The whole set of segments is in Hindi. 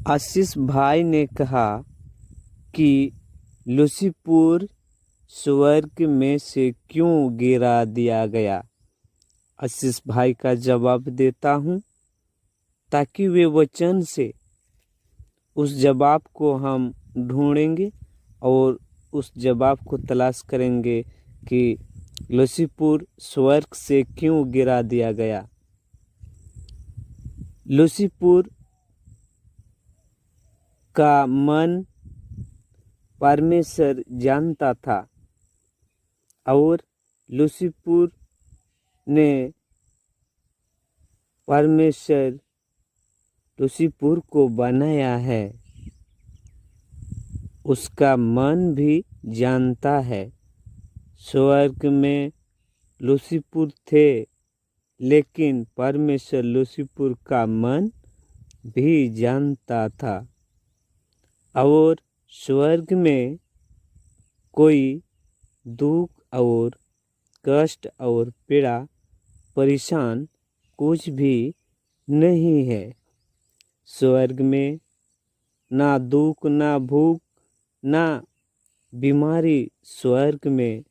आशीष भाई ने कहा कि लूसीफर स्वर्ग में से क्यों गिरा दिया गया। आशीष भाई का जवाब देता हूँ ताकि वे वचन से उस जवाब को हम ढूंढेंगे और उस जवाब को तलाश करेंगे कि लूसीफर स्वर्ग से क्यों गिरा दिया गया। लूसीफर का मन परमेश्वर जानता था और लूसीफर ने परमेश्वर लूसीफर को बनाया है। उसका मन भी जानता है। स्वर्ग में लूसीफर थे, लेकिन परमेश्वर लूसीफर का मन भी जानता था और स्वर्ग में कोई दुख और कष्ट और पीड़ा परेशान कुछ भी नहीं है। स्वर्ग में ना दुख, ना भूख, ना बीमारी। स्वर्ग में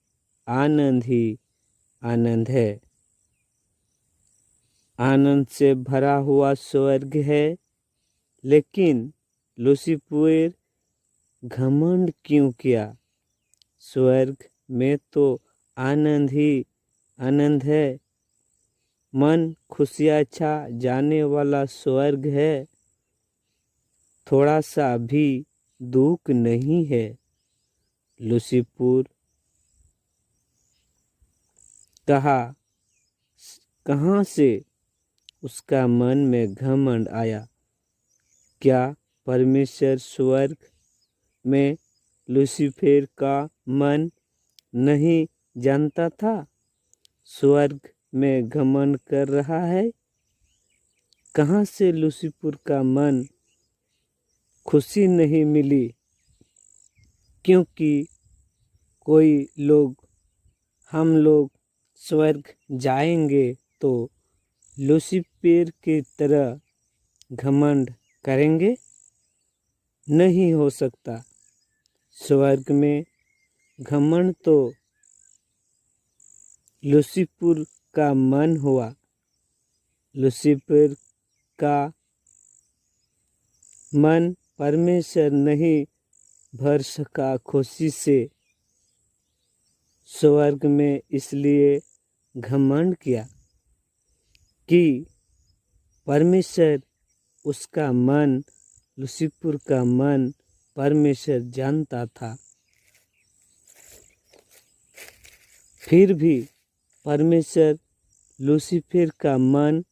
आनंद ही आनंद है। आनंद से भरा हुआ स्वर्ग है। लेकिन लूसीफर घमंड क्यों किया? स्वर्ग में तो आनंद ही आनंद है। मन खुशियाँ छा जाने वाला स्वर्ग है। थोड़ा सा भी दुख नहीं है। लूसीफर कहाँ से उसका मन में घमंड आया? क्या परमेश्वर स्वर्ग में लूसीफर का मन नहीं जानता था? स्वर्ग में घमंड कर रहा है। कहाँ से लूसीफर का मन खुशी नहीं मिली? क्योंकि हम लोग स्वर्ग जाएंगे तो लूसीफर की तरह घमंड करेंगे? नहीं हो सकता। स्वर्ग में घमंड तो लूसीफर का मन हुआ। लूसीफर का मन परमेश्वर नहीं भर सका खुशी से स्वर्ग में, इसलिए घमंड किया कि परमेश्वर उसका मन, लूसीफर का मन परमेश्वर जानता था। फिर भी परमेश्वर लूसीफर का मन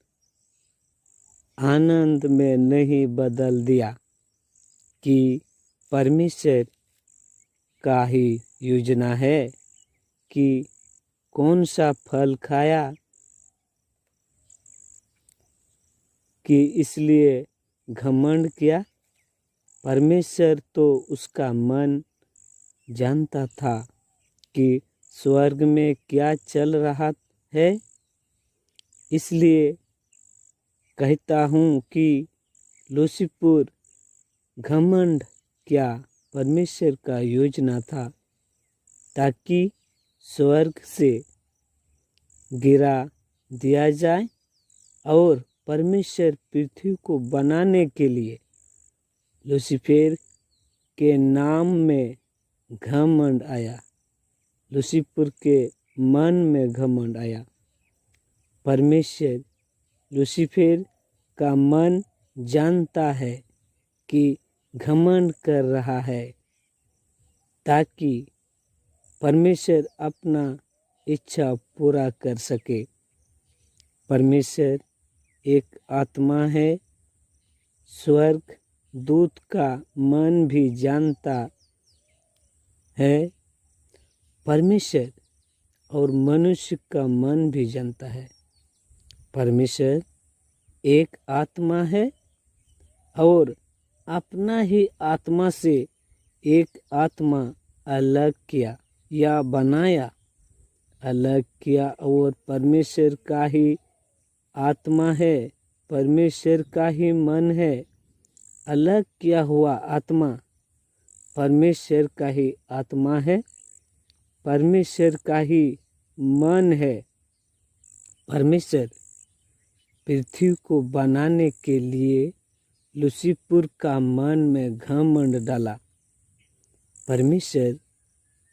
आनंद में नहीं बदल दिया कि परमेश्वर का ही योजना है कि कौन सा फल खाया कि इसलिए घमंड किया। परमेश्वर तो उसका मन जानता था कि स्वर्ग में क्या चल रहा है। इसलिए कहता हूँ कि लूसीफर घमंड क्या परमेश्वर का योजना था ताकि स्वर्ग से गिरा दिया जाए और परमेश्वर पृथ्वी को बनाने के लिए लूसीफर के नाम में घमंड आया। लूसीफर के मन में घमंड आया। परमेश्वर लूसीफर का मन जानता है कि घमंड कर रहा है ताकि परमेश्वर अपना इच्छा पूरा कर सके। परमेश्वर एक आत्मा है। स्वर्ग दूत का मन भी जानता है। परमेश्वर और मनुष्य का मन भी जानता है। परमेश्वर एक आत्मा है और अपना ही आत्मा से एक आत्मा अलग किया या बनाया, अलग किया और परमेश्वर का ही आत्मा है, परमेश्वर का ही मन है। अलग किया हुआ आत्मा परमेश्वर का ही आत्मा है, परमेश्वर का ही मन है। परमेश्वर पृथ्वी को बनाने के लिए लूसीफर का मन में घमंड डाला। परमेश्वर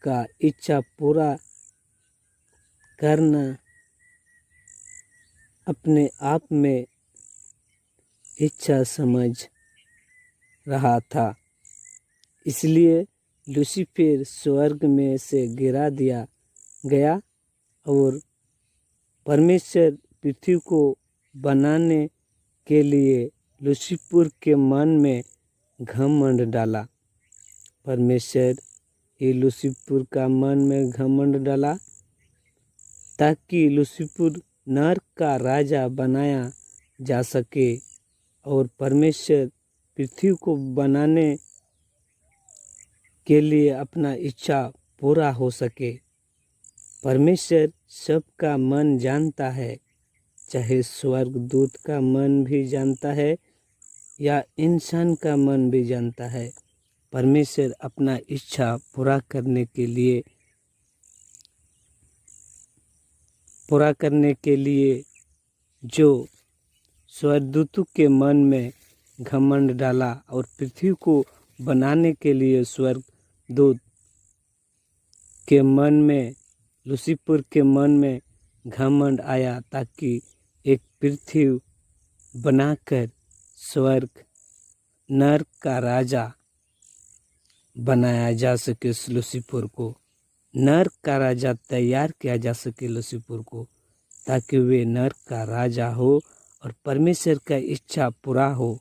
का इच्छा पूरा करना अपने आप में इच्छा समझ रहा था, इसलिए लूसीफर स्वर्ग में से गिरा दिया गया और परमेश्वर पृथ्वी को बनाने के लिए लूसीफर के मन में घमंड डाला। परमेश्वर ही लूसीफर का मन में घमंड डाला ताकि लूसीफर नरक का राजा बनाया जा सके और परमेश्वर पृथ्वी को बनाने के लिए अपना इच्छा पूरा हो सके। परमेश्वर सबका मन जानता है, चाहे स्वर्गदूत का मन भी जानता है या इंसान का मन भी जानता है। परमेश्वर अपना इच्छा पूरा करने के लिए जो स्वर्गदूतों के मन में घमंड डाला और पृथ्वी को बनाने के लिए स्वर्गदूत के मन में, लूसीफर के मन में घमंड आया ताकि एक पृथ्वी बनाकर स्वर्ग नरक का राजा बनाया जा सके। लूसीफर को नरक का राजा तैयार किया जा सके लूसीफर को, ताकि वे नरक का राजा हो और परमेश्वर का इच्छा पूरा हो।